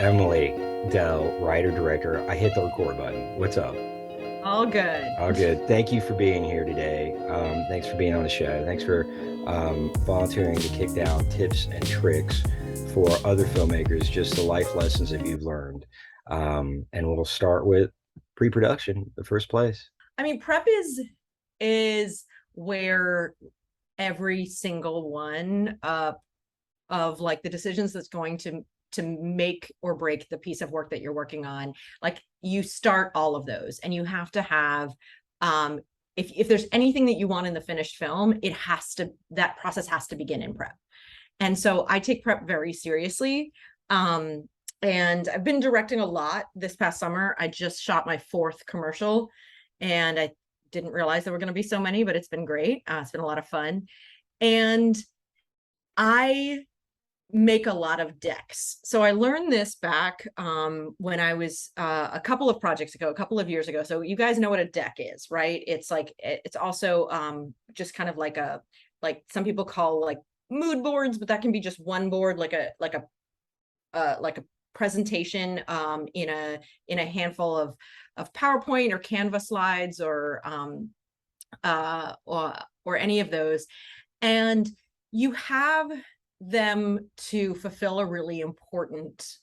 Emily Dell, writer director. I hit the record button. What's up? All good. All good. Thank you for being here today. Thanks for being on the show. Thanks for volunteering to kick down tips and tricks for other filmmakers, just the life lessons that you've learned. And we'll start with pre-production, the first place. I mean, prep is where every single one of like the decisions that's going to make or break the piece of work that you're working on. Like you start all of those, and you have to have if there's anything that you want in the finished film, that process has to begin in prep. And so I take prep very seriously. And I've been directing a lot this past summer. I just shot my fourth commercial, and I didn't realize there were going to be so many, but it's been great. It's been a lot of fun. And I make a lot of decks. So I learned this back when I was a couple of projects ago, a couple of years ago. So you guys know what a deck is, right? It's like, it's also just kind of like some people call like mood boards, but that can be just one board, like a presentation in a handful of PowerPoint or Canva slides or any of those. And you have them to fulfill a really important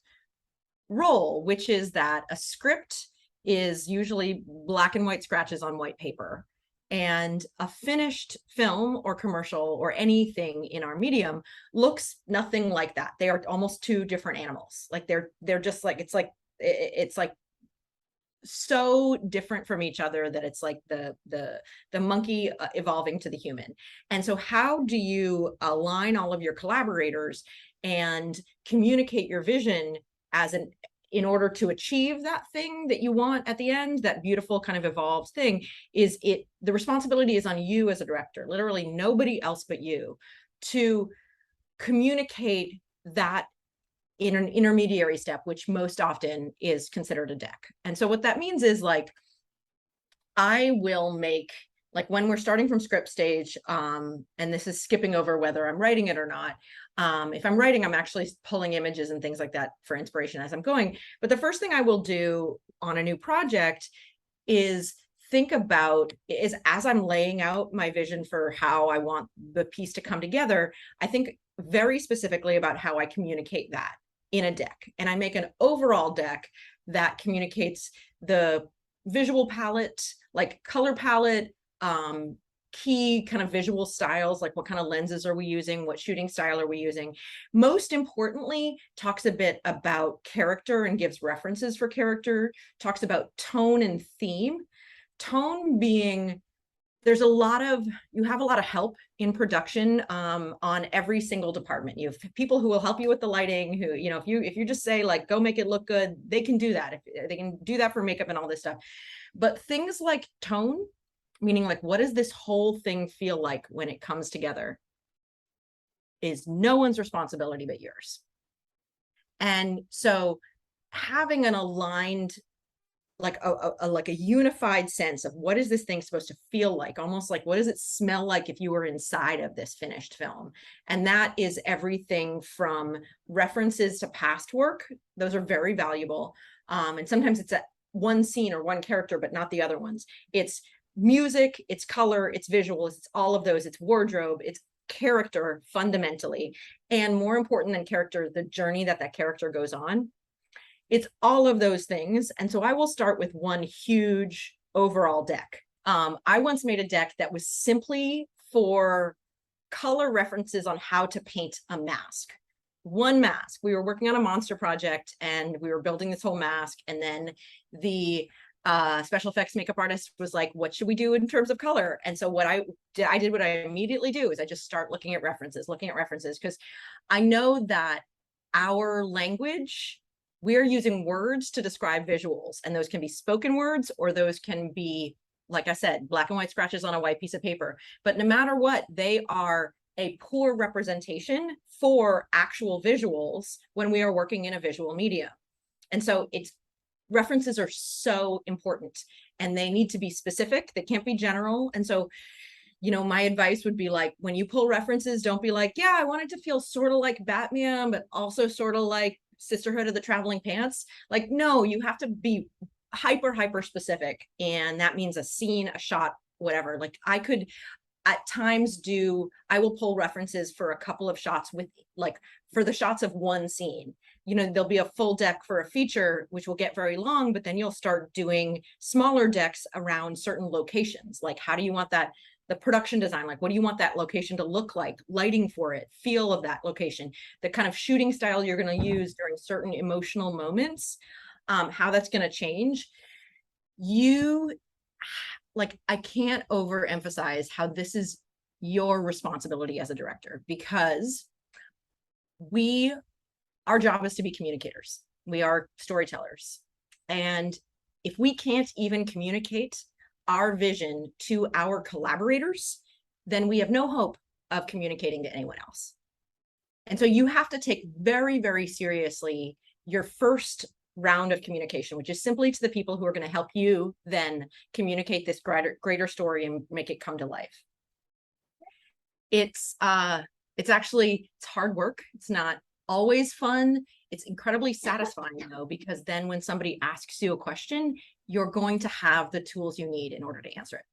role, which is that a script is usually black and white scratches on white paper. And a finished film or commercial or anything in our medium looks nothing like that. They are almost two different animals. Like they're just like, it's like so different from each other that it's like the monkey evolving to the human. And so how do you align all of your collaborators and communicate your vision in order to achieve that thing that you want at the end, that beautiful kind of evolved thing? The responsibility is on you as a director, literally nobody else but you, to communicate that in an intermediary step, which most often is considered a deck. And so what that means is like, I will make, like when we're starting from script stage, and this is skipping over whether I'm writing it or not. If I'm writing, I'm actually pulling images and things like that for inspiration as I'm going. But the first thing I will do on a new project is as I'm laying out my vision for how I want the piece to come together, I think very specifically about how I communicate that in a deck. And I make an overall deck that communicates the visual palette, like color palette, key kind of visual styles, like what kind of lenses are we using, what shooting style are we using. Most importantly, talks a bit about character and gives references for character, talks about tone and theme. Tone being, you have a lot of help in production on every single department. You have people who will help you with the lighting, who, if you just say like, go make it look good, they can do that. They can do that for makeup and all this stuff. But things like tone, meaning like, what does this whole thing feel like when it comes together, is no one's responsibility but yours. And so having an aligned, like a unified sense of what is this thing supposed to feel like, almost like what does it smell like if you were inside of this finished film. And that is everything from references to past work. Those are very valuable. And sometimes it's one scene or one character but not the other ones. It's music, it's color, it's visuals, it's all of those, it's wardrobe, it's character fundamentally, and more important than character, the journey that character goes on. It's all of those things. And so I will start with one huge overall deck. I once made a deck that was simply for color references on how to paint a mask. One mask. We were working on a monster project and we were building this whole mask. And then the special effects makeup artist was like, what should we do in terms of color? And so what I did what I immediately do is I just start looking at references, because I know that our language, we're using words to describe visuals, and those can be spoken words or those can be, like I said, black and white scratches on a white piece of paper. But no matter what, they are a poor representation for actual visuals when we are working in a visual media. And so references are so important, and they need to be specific. They can't be general. And so, my advice would be like, when you pull references, don't be like, yeah, I want it to feel sort of like Batman, but also sort of like Sisterhood of the Traveling Pants. Like, no, you have to be hyper specific, and that means a scene, a shot, whatever. Like, I could at times I will pull references for a couple of shots with, like, for the shots of one scene. There'll be a full deck for a feature, which will get very long, but then you'll start doing smaller decks around certain locations. Like, how do you want that, the production design, like, what do you want that location to look like, lighting for it, feel of that location, the kind of shooting style you're going to use during certain emotional moments, how that's going to change. Like, I can't overemphasize how this is your responsibility as a director, because our job is to be communicators. We are storytellers. And if we can't even communicate our vision to our collaborators, then we have no hope of communicating to anyone else. And so you have to take very, very seriously your first round of communication, which is simply to the people who are going to help you then communicate this greater story and make it come to life. It's hard work. It's not always fun. It's incredibly satisfying, though, because then when somebody asks you a question, you're going to have the tools you need in order to answer it.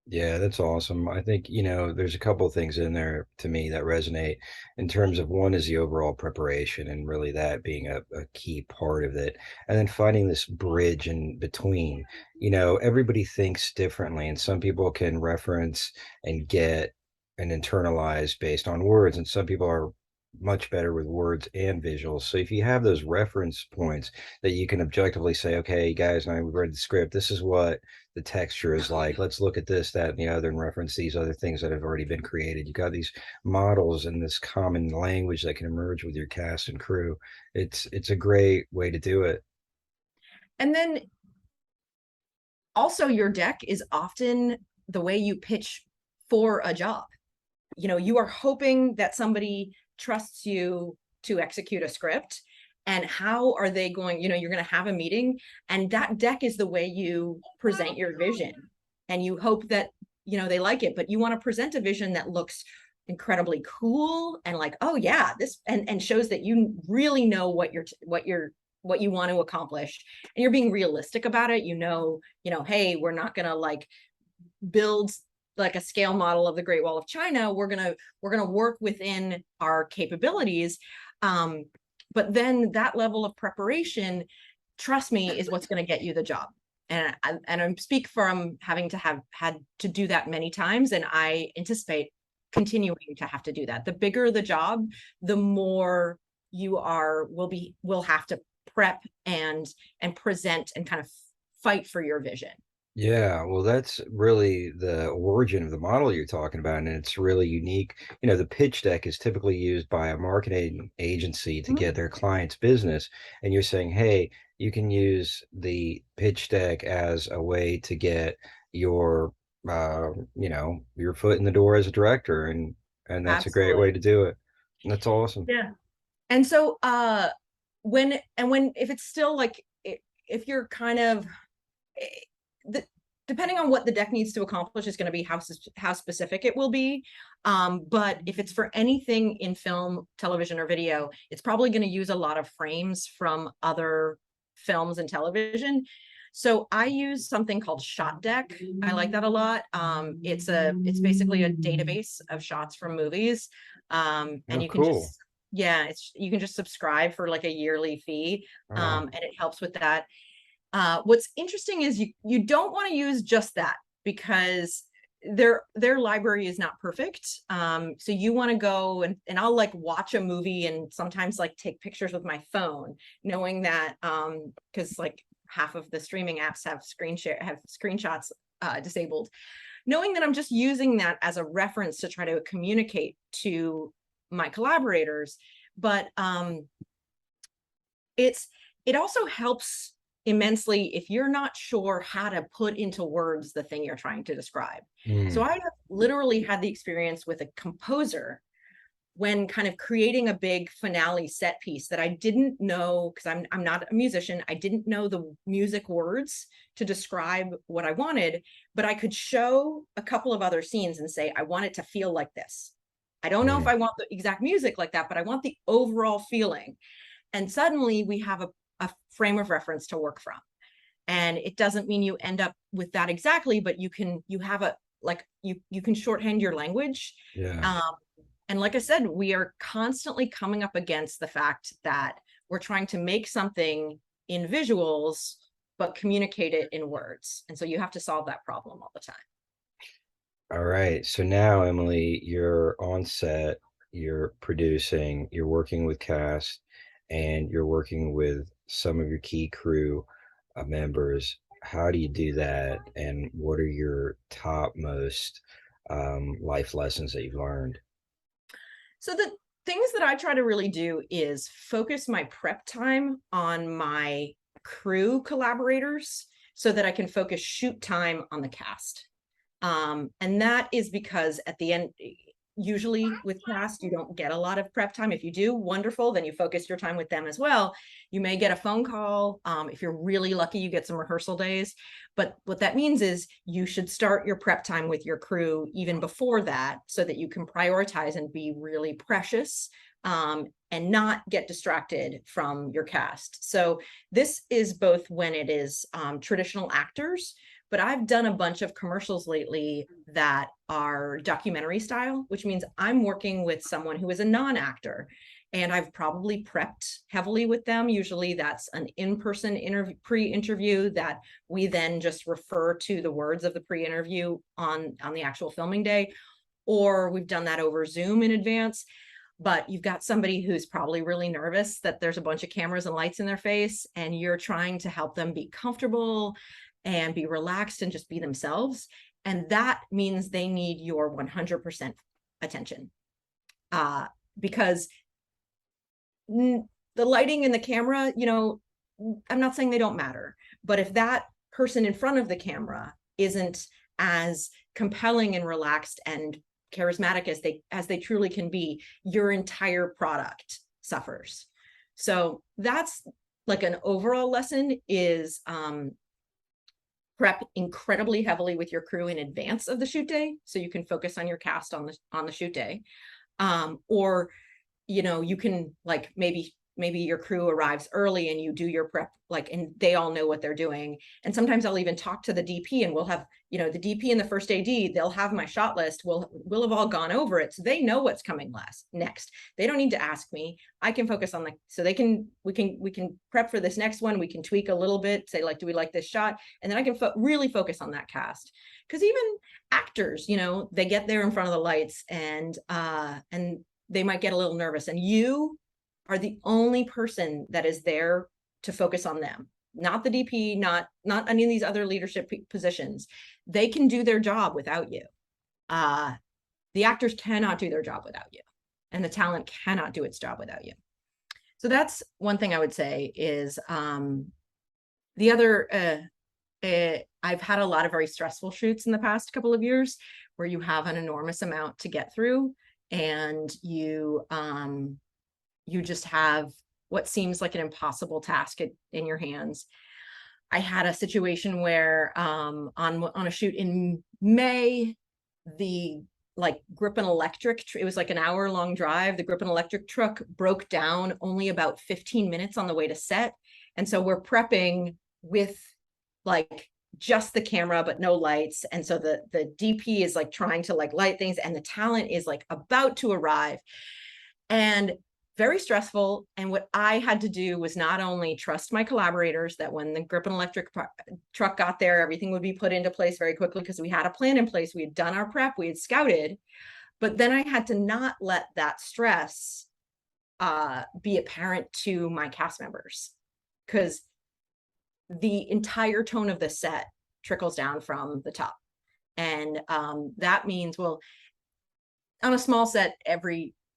Yeah, that's awesome. I think, there's a couple of things in there to me that resonate in terms of one is the overall preparation and really that being a key part of it. And then finding this bridge in between. Everybody thinks differently, and some people can reference and get and internalize based on words, and some people are much better with words and visuals. So if you have those reference points that you can objectively say, okay, guys, we read the script, this is what the texture is like. Let's look at this, that, and the other, and reference these other things that have already been created. You got these models and this common language that can emerge with your cast and crew. It's a great way to do it. And then also, your deck is often the way you pitch for a job. You are hoping that somebody trusts you to execute a script, and how are they going, you're going to have a meeting, and that deck is the way you present your vision, and you hope that they like it, but you want to present a vision that looks incredibly cool and like, oh yeah, this, and shows that you really know what you want to accomplish, and you're being realistic about it. Hey, we're not going to like build like a scale model of the Great Wall of China. We're gonna work within our capabilities, but then that level of preparation, trust me, is what's going to get you the job. And I speak from having to have had to do that many times, and I anticipate continuing to have to do that. The bigger the job, the more will have to prep and present and kind of fight for your vision. Yeah, well, that's really the origin of the model you're talking about, and it's really unique. The pitch deck is typically used by a marketing agency to get their client's business, and you're saying, hey, you can use the pitch deck as a way to get your, your foot in the door as a director, and that's a great way Absolutely. to do it. And that's awesome. Yeah. And so if it's still like, if you're kind of depending on what the deck needs to accomplish is going to be how specific it will be. But if it's for anything in film, television, or video, it's probably going to use a lot of frames from other films and television. So I use something called Shot Deck. I like that a lot. It's basically a database of shots from movies. And Oh, you can cool. you can just subscribe for like a yearly fee. Oh, And it helps with that. What's interesting is you don't want to use just that, because their library is not perfect. So you want to go and I'll like watch a movie and sometimes like take pictures with my phone, knowing that because like half of the streaming apps have screenshots disabled, knowing that I'm just using that as a reference to try to communicate to my collaborators. But it also helps immensely if you're not sure how to put into words the thing you're trying to describe. So I have literally had the experience with a composer when kind of creating a big finale set piece that I didn't know, because I'm not a musician. I didn't know the music words to describe what I wanted, but I could show a couple of other scenes and say, I want it to feel like this. I don't know if I want the exact music like that, but I want the overall feeling. And suddenly we have a frame of reference to work from. And it doesn't mean you end up with that exactly, but you have a, like, you can shorthand your language. Yeah. um, and like I said, we are constantly coming up against the fact that we're trying to make something in visuals but communicate it in words, and so you have to solve that problem all the time. All right. So now, Emily, you're on set, you're producing, you're working with cast, and you're working with some of your key crew members. How do you do that? And what are your top most life lessons that you've learned? So the things that I try to really do is focus my prep time on my crew collaborators so that I can focus shoot time on the cast. And that is because at the end, usually with cast, you don't get a lot of prep time. If you do, wonderful, then you focus your time with them as well. You may get a phone call. If you're really lucky, you get some rehearsal days. But what that means is you should start your prep time with your crew even before that so that you can prioritize and be really precious, and not get distracted from your cast. So this is both when it is traditional actors, but I've done a bunch of commercials lately that are documentary style, which means I'm working with someone who is a non-actor. And I've probably prepped heavily with them. Usually that's an in-person interview, pre-interview that we then just refer to the words of the pre-interview on the actual filming day, or we've done that over Zoom in advance. But you've got somebody who's probably really nervous that there's a bunch of cameras and lights in their face, and you're trying to help them be comfortable and be relaxed and just be themselves. And that means they need your 100% attention, because the lighting and the camera, I'm not saying they don't matter, but if that person in front of the camera isn't as compelling and relaxed and charismatic as they truly can be, your entire product suffers. So that's like an overall lesson is prep incredibly heavily with your crew in advance of the shoot day so you can focus on your cast on the shoot day. Or you can, like, maybe your crew arrives early and you do your prep, like, and they all know what they're doing. And sometimes I'll even talk to the DP, and we'll have, the DP and the first AD, they'll have my shot list. We'll have all gone over it, so they know what's coming next. They don't need to ask me. I can focus on so we can prep for this next one. We can tweak a little bit, say, like, do we like this shot? And then I can really focus on that cast. Because even actors, they get there in front of the lights, and they might get a little nervous, and you are the only person that is there to focus on them, not the DP, not any of these other leadership positions. They can do their job without you. The actors cannot do their job without you, and the talent cannot do its job without you. So that's one thing I would say is the other, I've had a lot of very stressful shoots in the past couple of years where you have an enormous amount to get through, and you just have what seems like an impossible task in your hands. I had a situation where on a shoot in May, the Grip and Electric, it was like an hour-long drive. The Grip and Electric truck broke down only about 15 minutes on the way to set. And so we're prepping with just the camera, but no lights. And so the DP is trying to light things, and the talent is about to arrive. And very stressful. And what I had to do was not only trust my collaborators that when the Grip and Electric truck got there, everything would be put into place very quickly because we had a plan in place. We had done our prep, we had scouted, but then I had to not let that stress be apparent to my cast members, because the entire tone of the set trickles down from the top. And that means, well, on a small set,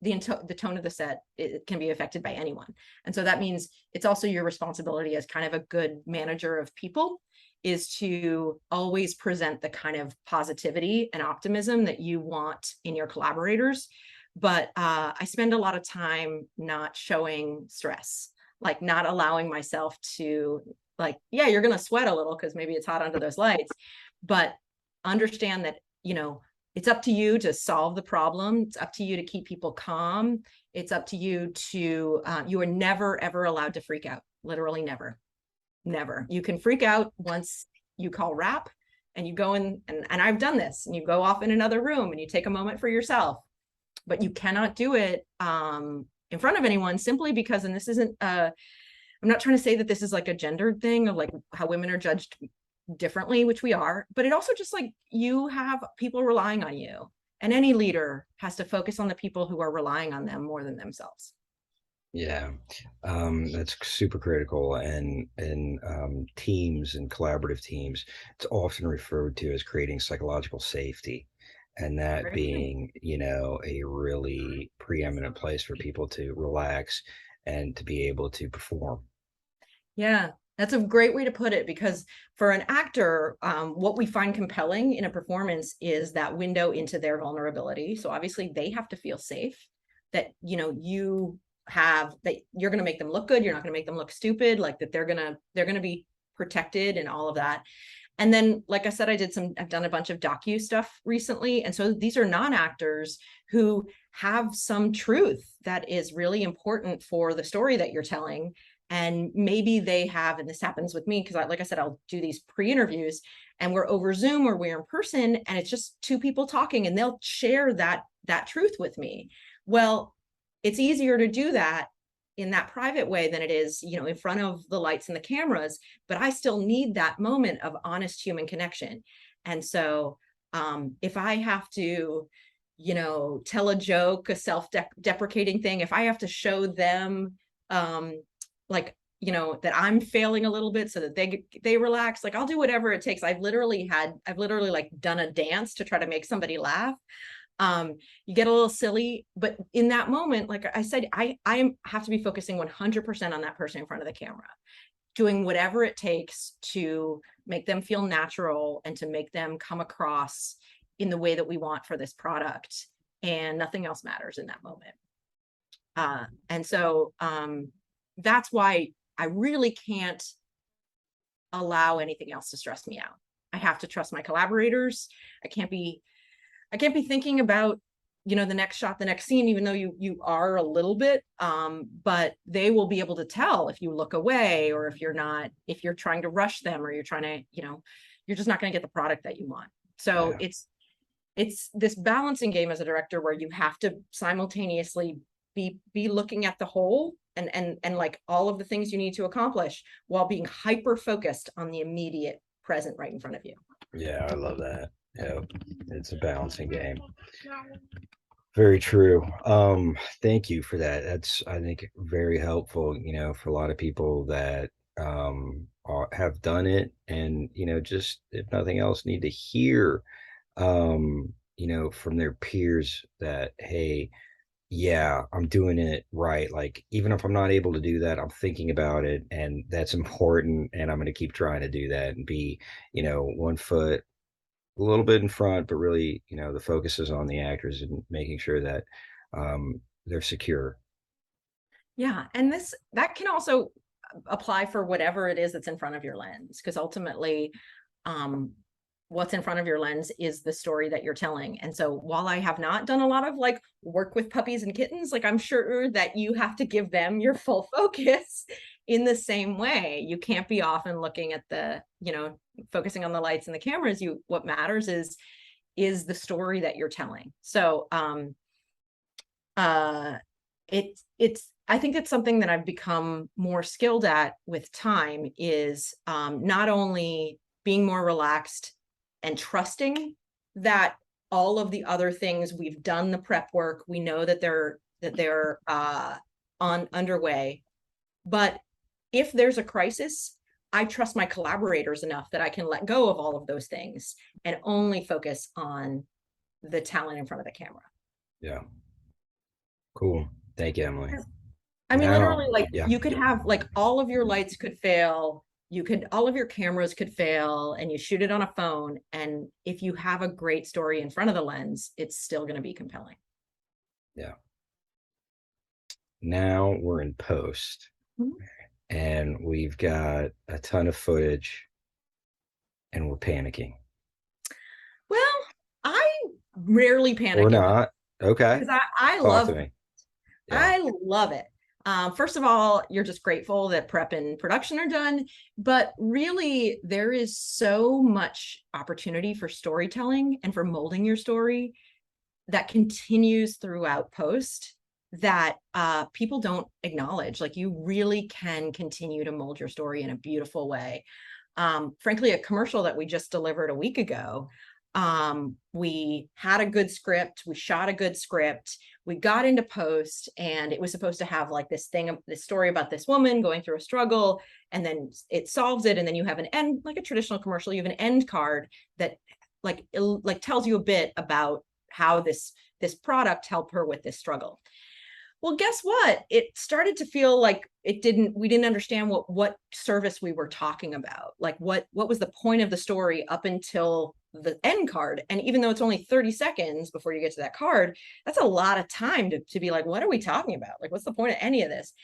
the tone of the set, it can be affected by anyone. And so that means it's also your responsibility as kind of a good manager of people is to always present the kind of positivity and optimism that you want in your collaborators. But I spend a lot of time not showing stress, not allowing myself to yeah, you're going to sweat a little because maybe it's hot under those lights, but understand that, it's up to you to solve the problem. It's up to you to keep people calm. It's up to you to, you are never, ever allowed to freak out. Literally never, never. You can freak out once you call wrap and you go in, and I've done this, and you go off in another room and you take a moment for yourself, but you cannot do it in front of anyone, simply because, and this isn't, I'm not trying to say that this is like a gendered thing of like how women are judged differently, which we are, but it also just like you have people relying on you, and any leader has to focus on the people who are relying on them more than themselves. Yeah, that's super critical. And in teams and collaborative teams, it's often referred to as creating psychological safety, and that being, a really preeminent place for people to relax and to be able to perform. Yeah, that's a great way to put it, because for an actor, what we find compelling in a performance is that window into their vulnerability. So obviously they have to feel safe, that, you have, that you're going to make them look good. You're not going to make them look stupid, like that they're going to be protected and all of that. And then, like I said, I've done a bunch of docu stuff recently. And so these are non-actors who have some truth that is really important for the story that you're telling. And maybe they have, and this happens with me, because like I said, I'll do these pre-interviews and we're over Zoom or we're in person, and it's just two people talking, and they'll share that truth with me. Well, it's easier to do that in that private way than it is, in front of the lights and the cameras, but I still need that moment of honest human connection. And so if I have to, tell a joke, a self-deprecating thing, if I have to show them like, that I'm failing a little bit so that they relax, like I'll do whatever it takes. I've literally like done a dance to try to make somebody laugh. You get a little silly, but in that moment, like I said, I have to be focusing 100% on that person in front of the camera, doing whatever it takes to make them feel natural and to make them come across in the way that we want for this product. And nothing else matters in that moment. And so that's why I really can't allow anything else to stress me out. I have to trust my collaborators. I can't be thinking about, the next shot, the next scene, even though you are a little bit, but they will be able to tell if you look away, or if you're trying to rush them, or you're trying to, you're just not going to get the product that you want. So Yeah. it's this balancing game as a director, where you have to simultaneously be looking at the whole and like all of the things you need to accomplish, while being hyper focused on the immediate present right in front of you. Yeah, I love that. Yeah, it's a balancing game. Very true. Thank you for that. That's, I think, very helpful, for a lot of people that have done it, and, just if nothing else, need to hear, from their peers that, hey, yeah, I'm doing it right. Like, even if I'm not able to do that, I'm thinking about it, and that's important, and I'm going to keep trying to do that and be, one foot a little bit in front, but really, the focus is on the actors and making sure that they're secure. Yeah, and that can also apply for whatever it is that's in front of your lens, because ultimately, um, what's in front of your lens is the story that you're telling. And so while I have not done a lot of like work with puppies and kittens, like I'm sure that you have to give them your full focus in the same way. You can't be often looking at the, focusing on the lights and the cameras. What matters is the story that you're telling. So it's I think it's something that I've become more skilled at with time, is not only being more relaxed and trusting that all of the other things, we've done the prep work, we know that they're on underway, but if there's a crisis, I trust my collaborators enough that I can let go of all of those things and only focus on the talent in front of the camera. Yeah. Cool. Thank you, Emily. I mean, Now, literally, like yeah. you could have like all of your lights could fail, all of your cameras could fail, and you shoot it on a phone. And if you have a great story in front of the lens, it's still going to be compelling. Yeah. Now we're in post, Mhm. and we've got a ton of footage, and we're panicking. Well, I Rarely or panic in post not. Okay. because I Talk to love me. Yeah. I love it. First of all, you're just grateful that prep and production are done, but really there is so much opportunity for storytelling and for molding your story that continues throughout post that people don't acknowledge. Like you really can continue to mold your story in a beautiful way. Frankly, a commercial that we just delivered a week ago, we had a good script, we shot a good script, we got into post, and it was supposed to have like this thing, this story about this woman going through a struggle, and then it solves it, and then you have an end, like a traditional commercial, you have an end card that like tells you a bit about how this product helped her with this struggle. Well, guess what? It started to feel like we didn't understand what service we were talking about. Like what was the point of the story up until the end card? And even though it's only 30 seconds before you get to that card, that's a lot of time to be like, what are we talking about? Like, what's the point of any of this?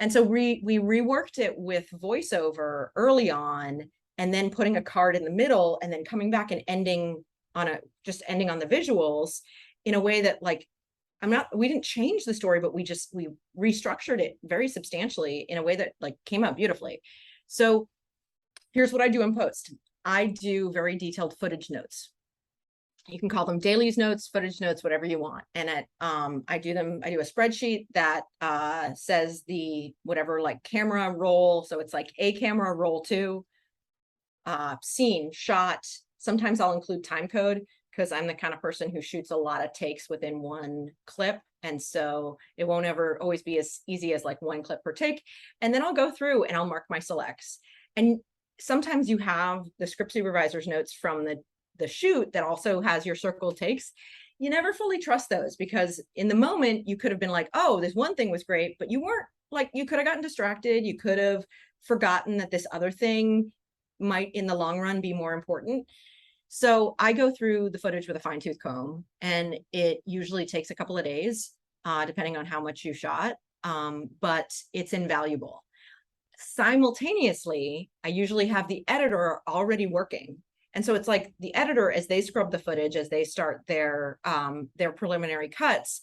And so we reworked it with voiceover early on, and then putting a card in the middle, and then coming back and ending on the visuals in a way that like we didn't change the story, but we restructured it very substantially in a way that like came out beautifully. So here's what I do in post. I do very detailed footage notes. You can call them dailies notes, footage notes, whatever you want. And I do a spreadsheet that says the whatever like camera roll. So it's like a camera roll 2, scene, shot. Sometimes I'll include time code because I'm the kind of person who shoots a lot of takes within one clip. And so it won't ever always be as easy as like one clip per take. And then I'll go through and I'll mark my selects. And sometimes you have the script supervisor's notes from the shoot that also has your circled takes. You never fully trust those because in the moment you could have been like, oh, this one thing was great, but you weren't like, you could have gotten distracted. You could have forgotten that this other thing might in the long run be more important. So I go through the footage with a fine tooth comb, and it usually takes a couple of days, depending on how much you shot, but it's invaluable. Simultaneously, I usually have the editor already working. And so it's like the editor, as they scrub the footage, as they start their preliminary cuts,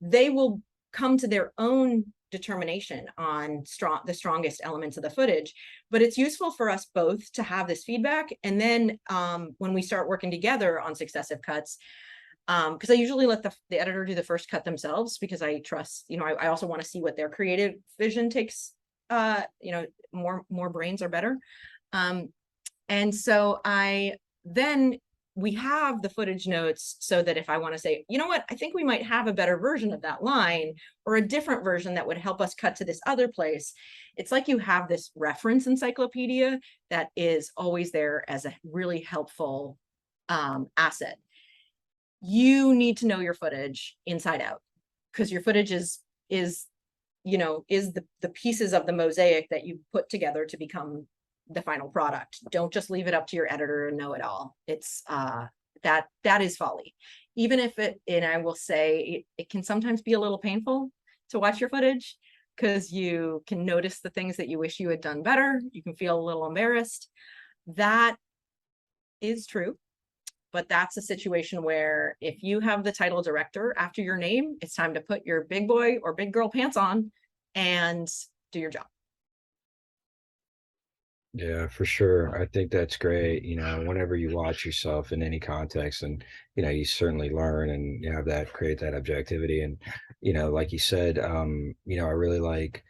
they will come to their own determination on the strongest elements of the footage. But it's useful for us both to have this feedback. And then when we start working together on successive cuts, because I usually let the editor do the first cut themselves, because I trust, I also want to see what their creative vision takes. More brains are better. And so then we have the footage notes so that if I want to say, you know what, I think we might have a better version of that line or a different version that would help us cut to this other place. It's like you have this reference encyclopedia that is always there as a really helpful asset. You need to know your footage inside out, because your footage is the pieces of the mosaic that you put together to become the final product. Don't just leave it up to your editor to know it all. It's that is folly. Even if and I will say it can sometimes be a little painful to watch your footage, because you can notice the things that you wish you had done better. You can feel a little embarrassed. That is true. But that's a situation where if you have the title director after your name, it's time to put your big boy or big girl pants on and do your job. Yeah, for sure. I think that's great. Whenever you watch yourself in any context, and you certainly learn and you have that create that objectivity. And like you said, I really like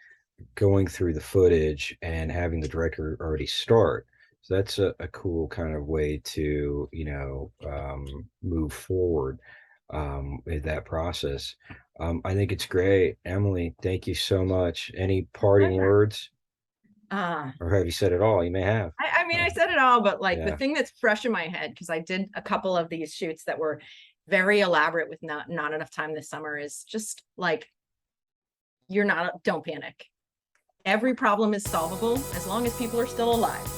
going through the footage and having the director already start. So that's a cool kind of way to move forward with that process. I think it's great. Emily, thank you so much. Any parting words? Or have you said it all? You may have. I mean, I said it all, but like the Yeah. thing that's fresh in my head, because I did a couple of these shoots that were very elaborate with not enough time this summer, is just like, don't panic. Every problem is solvable as long as people are still alive.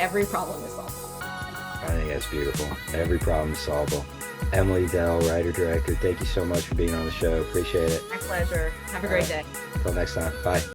Every problem is solvable. I think that's beautiful. Every problem is solvable. Emily Dell, writer director, thank you so much for being on the show. Appreciate it. My pleasure. Have a great day. Until next time. Bye.